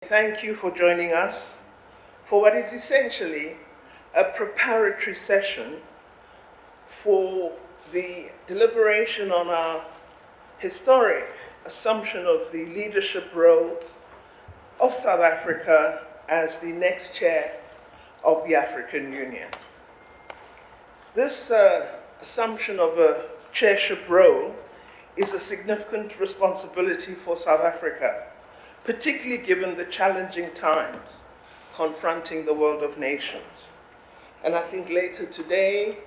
thank you for joining us for what is essentially a preparatory session for the deliberation on our historic assumption of the leadership role of South Africa as the next chair of the African Union. This assumption of a chairship role is a significant responsibility for South Africa, particularly given the challenging times confronting the world of nations. And I think later today,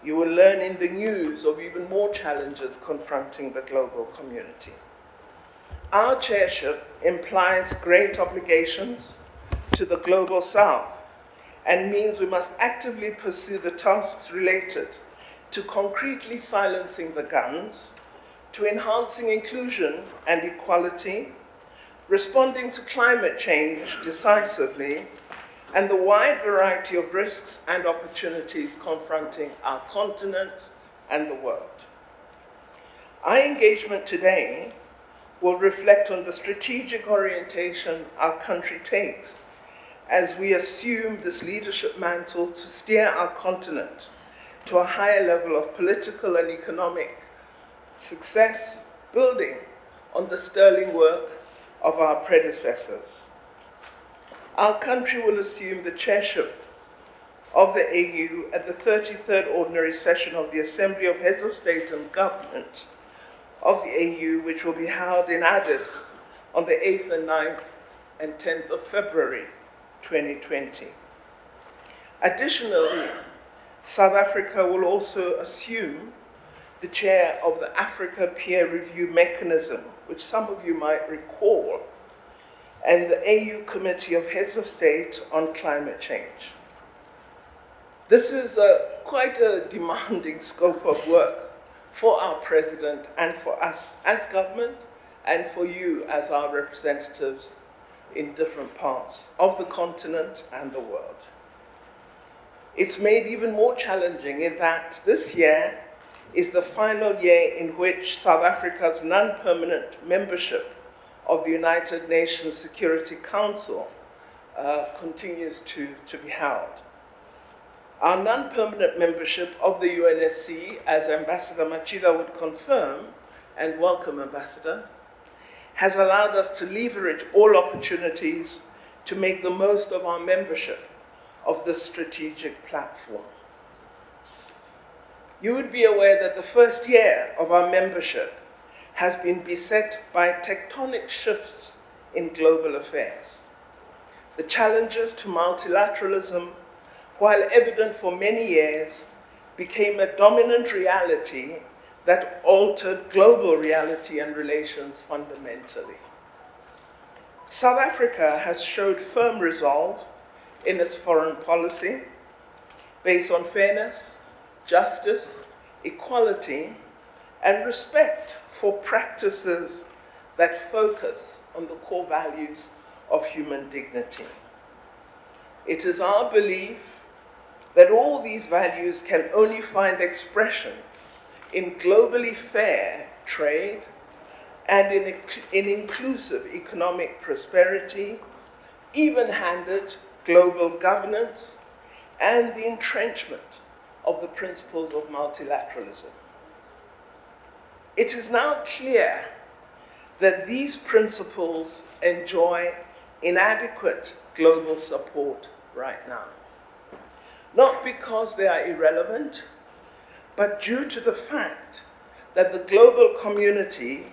you will learn in the news of even more challenges confronting the global community. Our chairship implies great obligations to the global South and means we must actively pursue the tasks related to concretely silencing the guns, to enhancing inclusion and equality, responding to climate change decisively, and the wide variety of risks and opportunities confronting our continent and the world. Our engagement today will reflect on the strategic orientation our country takes as we assume this leadership mantle to steer our continent to a higher level of political and economic success, building on the sterling work of our predecessors. Our country will assume the chairship of the AU at the 33rd Ordinary Session of the Assembly of Heads of State and Government of the AU, which will be held in Addis on the 8th and 9th and 10th of February 2020. Additionally, South Africa will also assume the chair of the Africa Peer Review Mechanism, which some of you might recall, and the AU Committee of Heads of State on Climate Change. This is quite a demanding scope of work for our president and for us as government and for you as our representatives in different parts of the continent and the world. It's made even more challenging in that this year is the final year in which South Africa's non-permanent membership of the United Nations Security Council continues to be held. Our non-permanent membership of the UNSC, as Ambassador Machida would confirm, and welcome, Ambassador, has allowed us to leverage all opportunities to make the most of our membership of this strategic platform. You would be aware that the first year of our membership has been beset by tectonic shifts in global affairs. The challenges to multilateralism, while evident for many years, became a dominant reality that altered global reality and relations fundamentally. South Africa has showed firm resolve in its foreign policy based on fairness, justice, equality, and respect for practices that focus on the core values of human dignity. It is our belief that all these values can only find expression in globally fair trade and in inclusive economic prosperity, even-handed global governance, and the entrenchment of the principles of multilateralism. It is now clear that these principles enjoy inadequate global support right now. Not because they are irrelevant, but due to the fact that the global community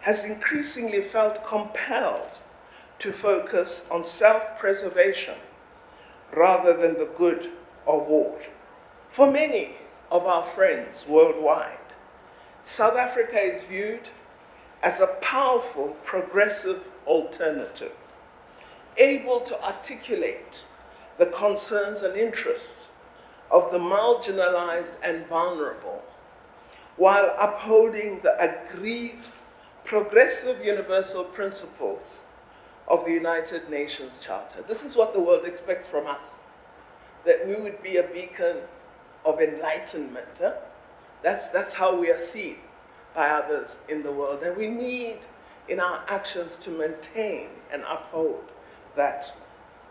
has increasingly felt compelled to focus on self-preservation rather than the good of all. For many of our friends worldwide, South Africa is viewed as a powerful, progressive alternative, able to articulate the concerns and interests of the marginalized and vulnerable, while upholding the agreed progressive universal principles of the United Nations Charter. This is what the world expects from us, that we would be a beacon of enlightenment. That's how we are seen by others in the world. And we need in our actions to maintain and uphold that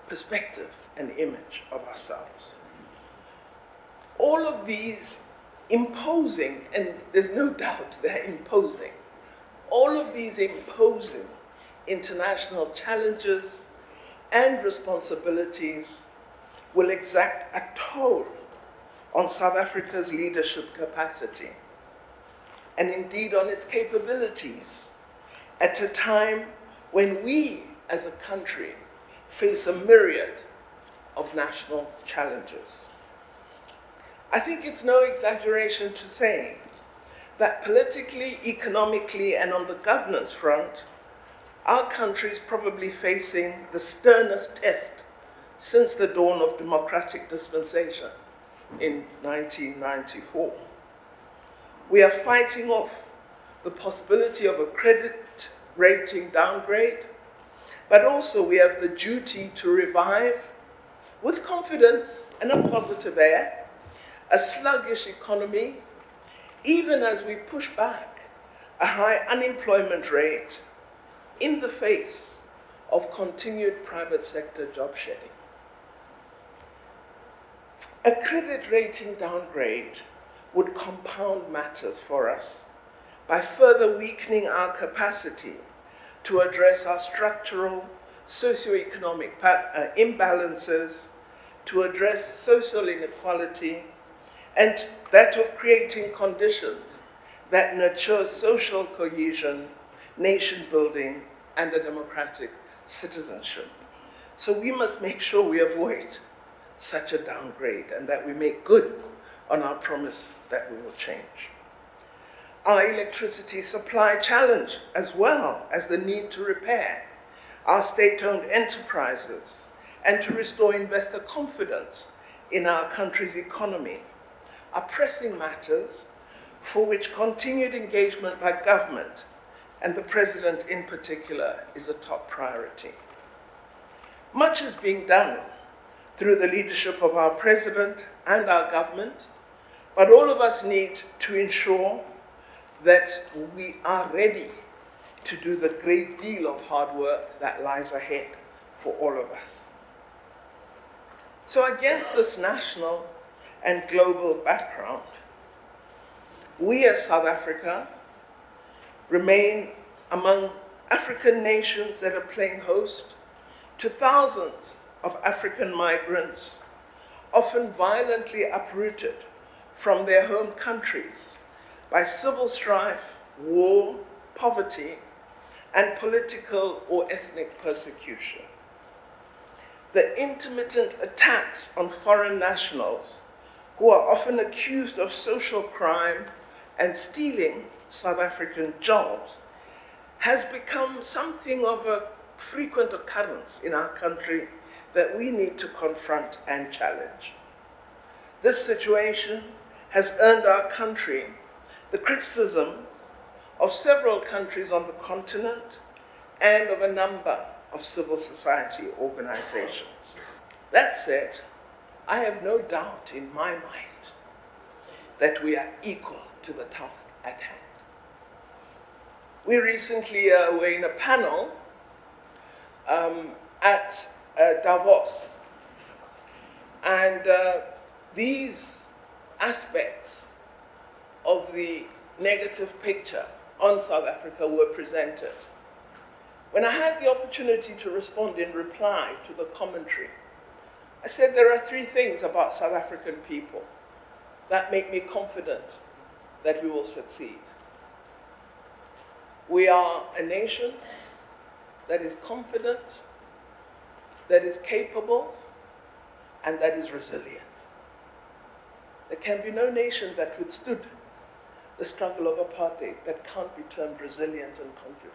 perspective and image of ourselves. All of these imposing, and there's no doubt they're imposing, all of these imposing international challenges and responsibilities will exact a toll on South Africa's leadership capacity, and indeed on its capabilities, at a time when we as a country face a myriad of national challenges. I think it's no exaggeration to say that politically, economically, and on the governance front, our country is probably facing the sternest test since the dawn of democratic dispensation in 1994. We are fighting off the possibility of a credit rating downgrade, but also we have the duty to revive, with confidence and a positive air, a sluggish economy, even as we push back a high unemployment rate in the face of continued private sector job shedding. A credit rating downgrade would compound matters for us by further weakening our capacity to address our structural socioeconomic imbalances, to address social inequality, and that of creating conditions that nurture social cohesion, nation building, and a democratic citizenship. So we must make sure we avoid such a downgrade and that we make good on our promise that we will change. Our electricity supply challenge, as well as the need to repair our state-owned enterprises and to restore investor confidence in our country's economy, are pressing matters for which continued engagement by government, and the President in particular, is a top priority. Much is being done through the leadership of our President and our government, but all of us need to ensure that we are ready to do the great deal of hard work that lies ahead for all of us. So against this national and global background, we as South Africa remain among African nations that are playing host to thousands of African migrants, often violently uprooted from their home countries by civil strife, war, poverty, and political or ethnic persecution. The intermittent attacks on foreign nationals, who are often accused of social crime and stealing South African jobs, has become something of a frequent occurrence in our country that we need to confront and challenge. This situation has earned our country the criticism of several countries on the continent and of a number of civil society organizations. That said, I have no doubt in my mind that we are equal to the task at hand. We recently were in a panel at Davos, and these aspects of the negative picture on South Africa were presented. When I had the opportunity to respond in reply to the commentary, I said there are three things about South African people that make me confident that we will succeed. We are a nation that is confident, that is capable, and that is resilient. There can be no nation that withstood the struggle of apartheid that can't be termed resilient and confident.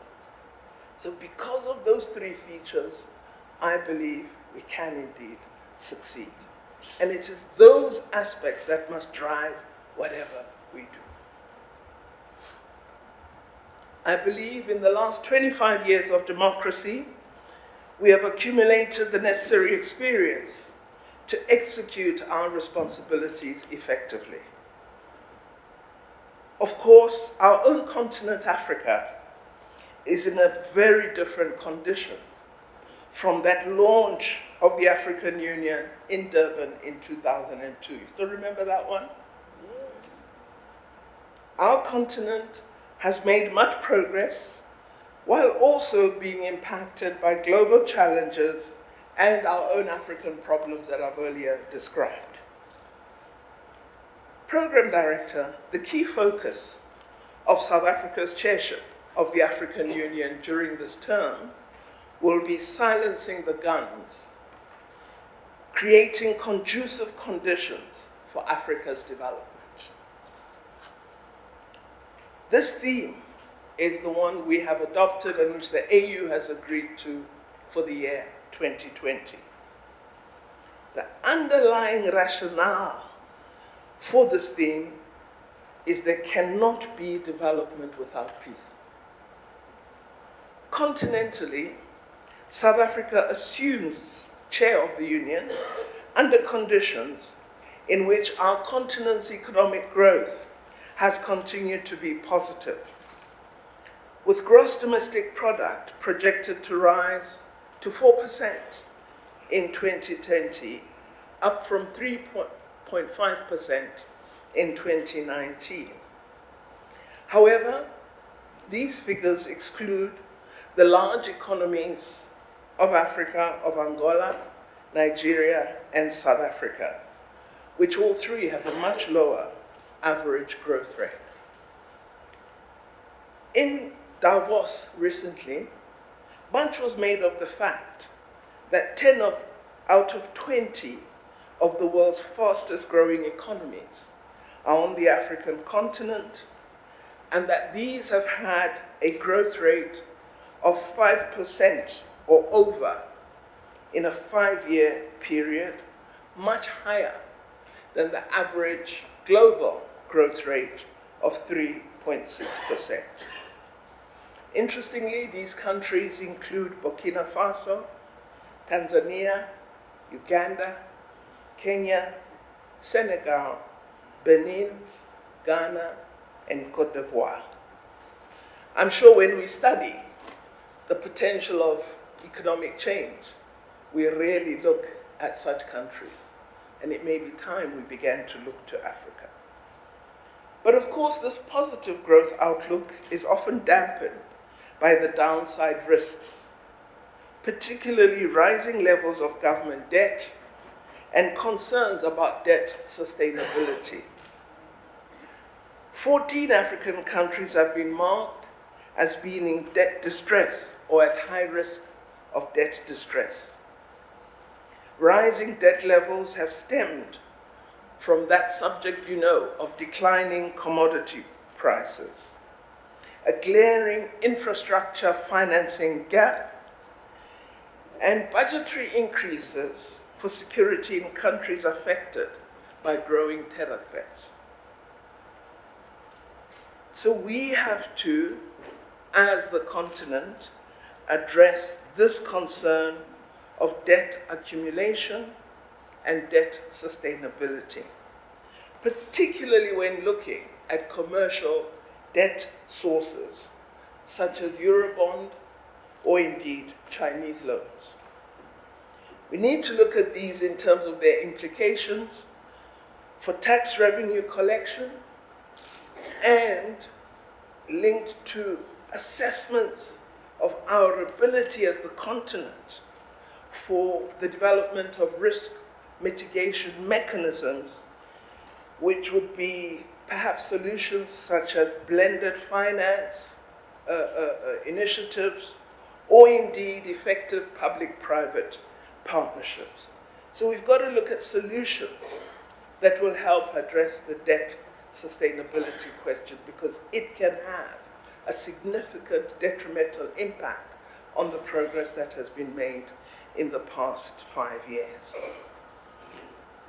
So because of those three features, I believe we can indeed succeed. And it is those aspects that must drive whatever we do. I believe in the last 25 years of democracy, we have accumulated the necessary experience to execute our responsibilities effectively. Of course, our own continent, Africa, is in a very different condition from that launch of the African Union in Durban in 2002. You still remember that one? Our continent has made much progress while also being impacted by global challenges and our own African problems that I've earlier described. Program Director, the key focus of South Africa's chairship of the African Union during this term will be silencing the guns, creating conducive conditions for Africa's development. This theme is the one we have adopted and which the AU has agreed to for the year 2020. The underlying rationale for this theme is there cannot be development without peace. Continentally, South Africa assumes chair of the Union under conditions in which our continent's economic growth has continued to be positive, with gross domestic product projected to rise to 4% in 2020, up from 3.5% in 2019. However, these figures exclude the large economies of Africa, of Angola, Nigeria, and South Africa, which all three have a much lower average growth rate. In Davos recently, much was made of the fact that 10 out of 20 of the world's fastest growing economies are on the African continent, and that these have had a growth rate of 5% or over in a 5-year period, much higher than the average global growth rate of 3.6%. Interestingly, these countries include Burkina Faso, Tanzania, Uganda, Kenya, Senegal, Benin, Ghana, and Cote d'Ivoire. I'm sure when we study the potential of economic change, we rarely look at such countries, and it may be time we began to look to Africa. But of course, this positive growth outlook is often dampened by the downside risks, particularly rising levels of government debt and concerns about debt sustainability. 14 African countries have been marked as being in debt distress or at high risk of debt distress. Rising debt levels have stemmed from that subject, of declining commodity prices, a glaring infrastructure financing gap, and budgetary increases for security in countries affected by growing terror threats. So we have to, as the continent, address this concern of debt accumulation and debt sustainability, particularly when looking at commercial debt sources, such as Eurobond or indeed Chinese loans. We need to look at these in terms of their implications for tax revenue collection and linked to assessments of our ability as the continent for the development of risk mitigation mechanisms, which would be perhaps solutions such as blended finance initiatives, or indeed effective public-private partnerships. So we've got to look at solutions that will help address the debt sustainability question, because it can have a significant detrimental impact on the progress that has been made in the past 5 years.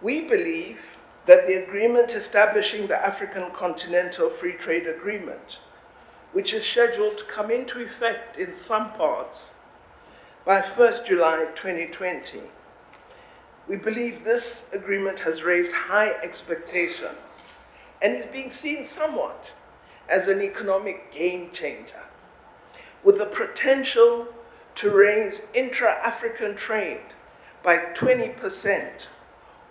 We believe that the agreement establishing the African Continental Free Trade Agreement, which is scheduled to come into effect in some parts by 1st July 2020, we believe this agreement has raised high expectations and is being seen somewhat as an economic game changer, with the potential to raise intra-African trade by 20%,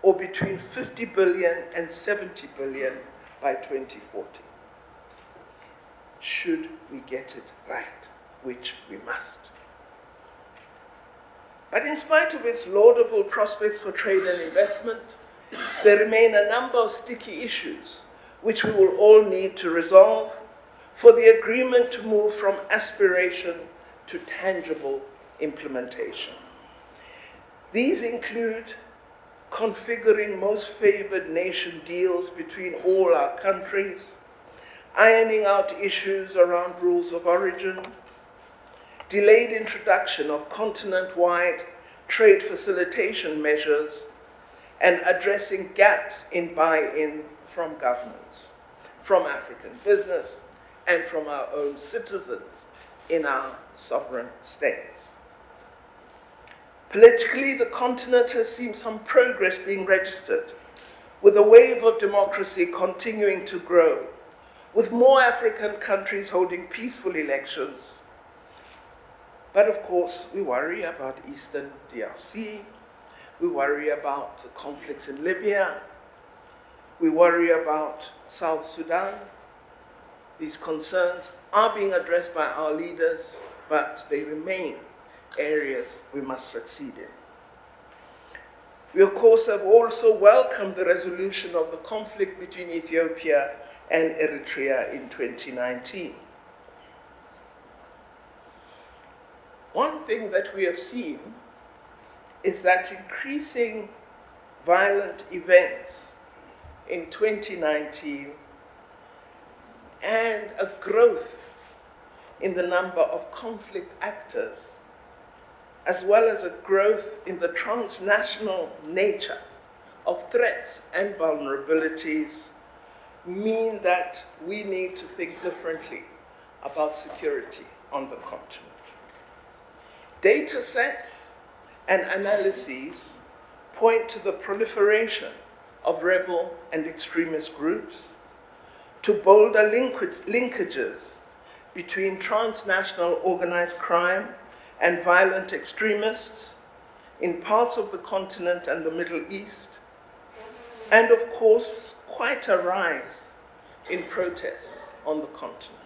or between 50 billion and 70 billion by 2040. Should we get it right, which we must. But in spite of its laudable prospects for trade and investment, there remain a number of sticky issues which we will all need to resolve for the agreement to move from aspiration to tangible implementation. These include configuring most favored nation deals between all our countries, ironing out issues around rules of origin, delayed introduction of continent-wide trade facilitation measures, and addressing gaps in buy-in from governments, from African business, and from our own citizens in our sovereign states. Politically, the continent has seen some progress being registered, with a wave of democracy continuing to grow, with more African countries holding peaceful elections. But of course, we worry about Eastern DRC, we worry about the conflicts in Libya, we worry about South Sudan. These concerns are being addressed by our leaders, but they remain areas we must succeed in. We, of course, have also welcomed the resolution of the conflict between Ethiopia and Eritrea in 2019. One thing that we have seen is that increasing violent events in 2019 and a growth in the number of conflict actors, as well as a growth in the transnational nature of threats and vulnerabilities, mean that we need to think differently about security on the continent. Data sets and analyses point to the proliferation of rebel and extremist groups, to bolder linkages between transnational organized crime and violent extremists in parts of the continent and the Middle East, and of course, quite a rise in protests on the continent.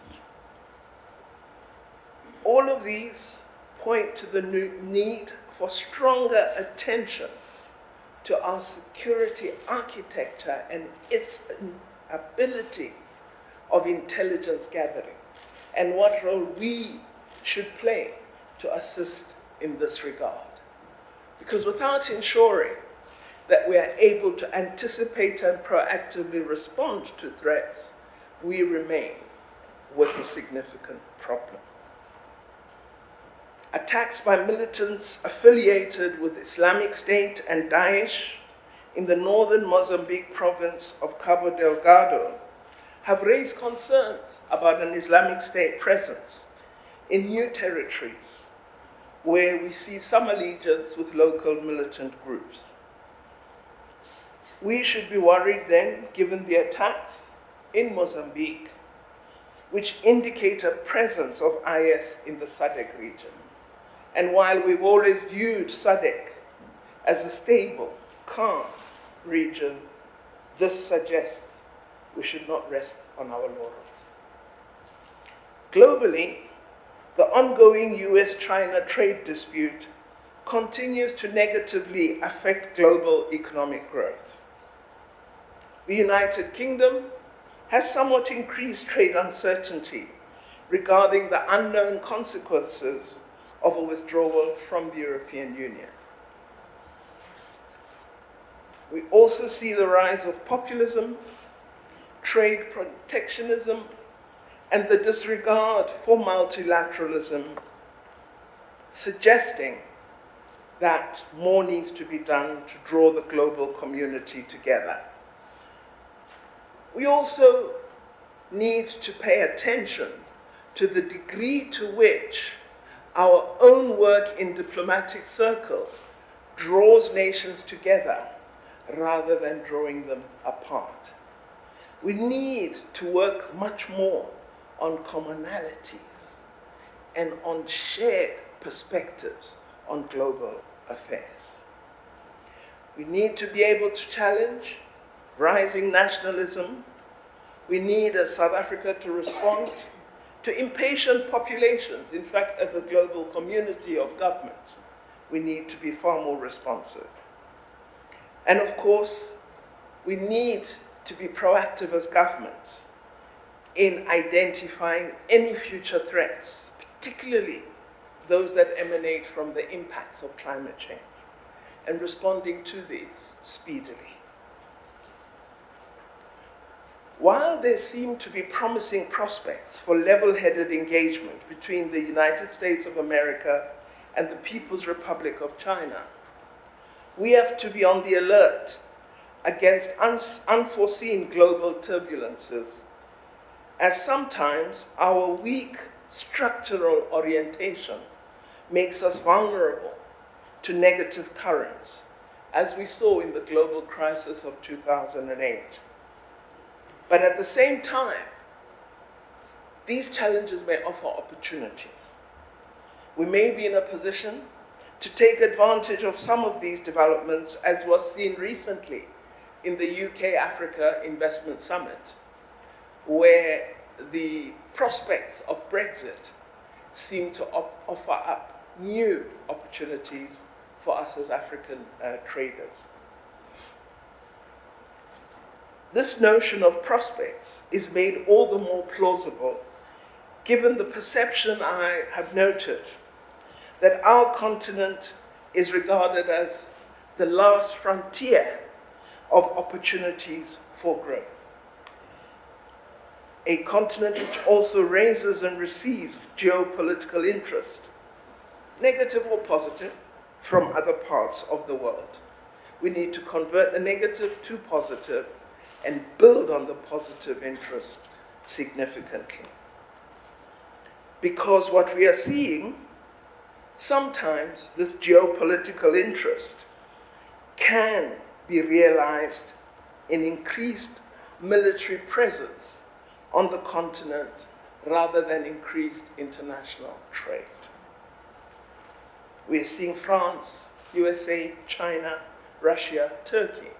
All of these point to the need for stronger attention to our security architecture and its ability of intelligence gathering, and what role we should play to assist in this regard. Because without ensuring that we are able to anticipate and proactively respond to threats, we remain with a significant problem. Attacks by militants affiliated with Islamic State and Daesh in the northern Mozambique province of Cabo Delgado have raised concerns about an Islamic State presence in new territories where we see some allegiance with local militant groups. We should be worried then, given the attacks in Mozambique, which indicate a presence of IS in the SADC region. And while we've always viewed SADC as a stable, calm region, this suggests we should not rest on our laurels. Globally, the ongoing US-China trade dispute continues to negatively affect global economic growth. The United Kingdom has somewhat increased trade uncertainty regarding the unknown consequences of a withdrawal from the European Union. We also see the rise of populism, trade protectionism, and the disregard for multilateralism, suggesting that more needs to be done to draw the global community together. We also need to pay attention to the degree to which our own work in diplomatic circles draws nations together rather than drawing them apart. We need to work much more on commonalities and on shared perspectives on global affairs. We need to be able to challenge rising nationalism. We need, as South Africa, to respond to impatient populations. In fact, as a global community of governments, we need to be far more responsive. And of course, we need to be proactive as governments in identifying any future threats, particularly those that emanate from the impacts of climate change, and responding to these speedily. While there seem to be promising prospects for level-headed engagement between the United States of America and the People's Republic of China, we have to be on the alert against unforeseen global turbulences, as sometimes our weak structural orientation makes us vulnerable to negative currents, as we saw in the global crisis of 2008. But at the same time, these challenges may offer opportunity. We may be in a position to take advantage of some of these developments, as was seen recently in the UK-Africa Investment Summit, where the prospects of Brexit seem to offer up new opportunities for us as African traders. This notion of prospects is made all the more plausible given the perception I have noted that our continent is regarded as the last frontier of opportunities for growth. A continent which also raises and receives geopolitical interest, negative or positive, from other parts of the world. We need to convert the negative to positive and build on the positive interest significantly. Because what we are seeing, sometimes this geopolitical interest can be realized in increased military presence on the continent rather than increased international trade. We are seeing France, USA, China, Russia, Turkey,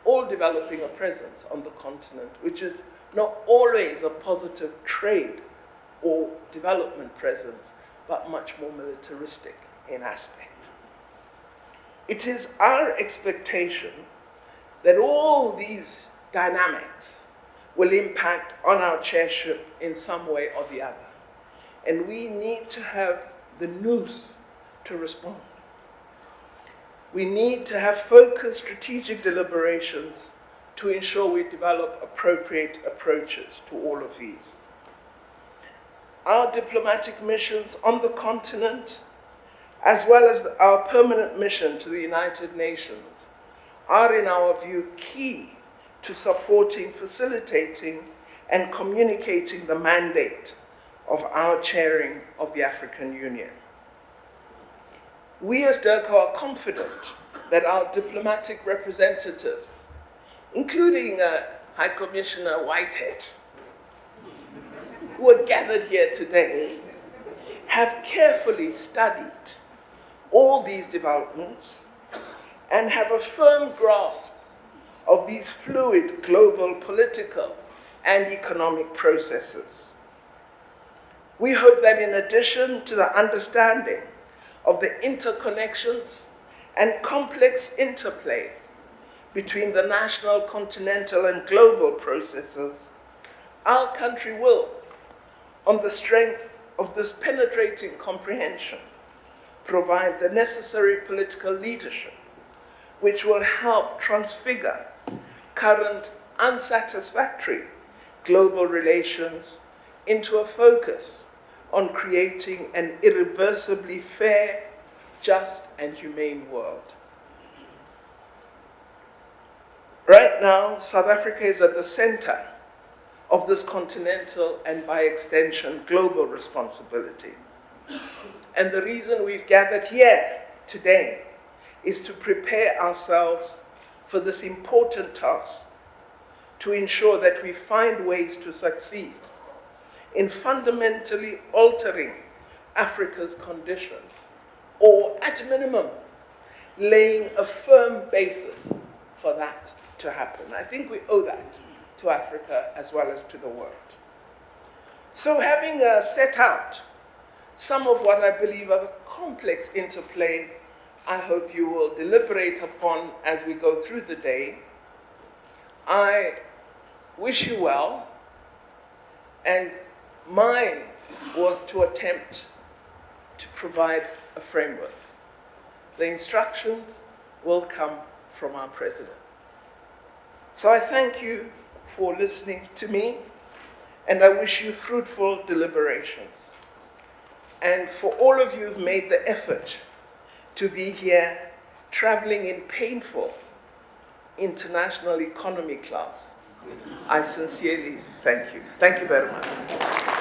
all developing a presence on the continent, which is not always a positive trade or development presence, but much more militaristic in aspect. It is our expectation that all these dynamics will impact on our chairship in some way or the other. And we need to have the nous to respond. We need to have focused strategic deliberations to ensure we develop appropriate approaches to all of these. Our diplomatic missions on the continent, as well as our permanent mission to the United Nations, are, in our view, key to supporting, facilitating, and communicating the mandate of our chairing of the African Union. We as DIRCO are confident that our diplomatic representatives, including High Commissioner Whitehead, who are gathered here today, have carefully studied all these developments and have a firm grasp of these fluid global political and economic processes. We hope that in addition to the understanding of the interconnections and complex interplay between the national, continental, and global processes, our country will, on the strength of this penetrating comprehension, provide the necessary political leadership which will help transfigure current unsatisfactory global relations into a focus on creating an irreversibly fair, just, and humane world. Right now, South Africa is at the center of this continental and, by extension, global responsibility. And the reason we've gathered here today is to prepare ourselves for this important task, to ensure that we find ways to succeed in fundamentally altering Africa's condition, or at a minimum, laying a firm basis for that to happen. I think we owe that to Africa as well as to the world. So having set out some of what I believe are the complex interplay I hope you will deliberate upon as we go through the day, I wish you well, and mine was to attempt to provide a framework. The instructions will come from our president. So I thank you for listening to me, and I wish you fruitful deliberations. And for all of you who've made the effort to be here, traveling in painful international economy class, I sincerely thank you. Thank you very much.